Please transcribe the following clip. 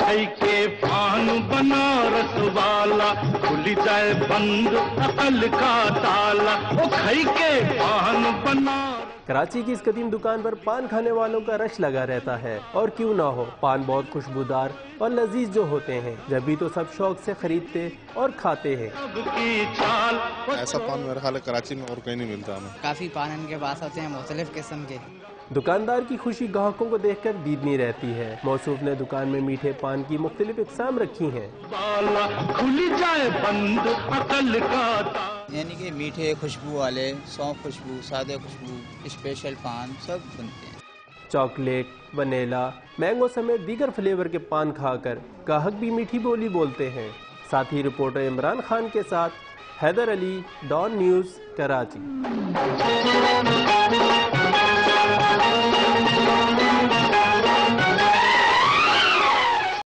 کھائی کے پان بنارس والا کھل جائے بند عقل کا تالا، وہ کھائی کے پان بنارس۔ کراچی کی اس قدیم دکان پر پان کھانے والوں کا رش لگا رہتا ہے، اور کیوں نہ ہو، پان بہت خوشبودار اور لذیذ جو ہوتے ہیں، جبھی تو سب شوق سے خریدتے اور کھاتے ہیں۔ ایسا پان میرا خیال ہے کراچی میں اور کہیں نہیں ملتا ہمیں۔ کافی پان ان کے پاس ہوتے ہیں مختلف قسم کے۔ دکاندار کی خوشی گاہکوں کو دیکھ کر دیدنی رہتی ہے۔ موصوف نے دکان میں میٹھے پان کی مختلف اقسام رکھی ہیں، کھل جائے بند عقل کا تالا، یعنی کہ میٹھے خوشبو والے، سونف خوشبو، سادے خوشبو، اسپیشل پان سب بنتے ہیں۔ چاکلیٹ، ونیلا، مینگو سمیت دیگر فلیور کے پان کھا کر گاہک بھی میٹھی بولی بولتے ہیں۔ ساتھی رپورٹر عمران خان کے ساتھ حیدر علی، ڈان نیوز، کراچی۔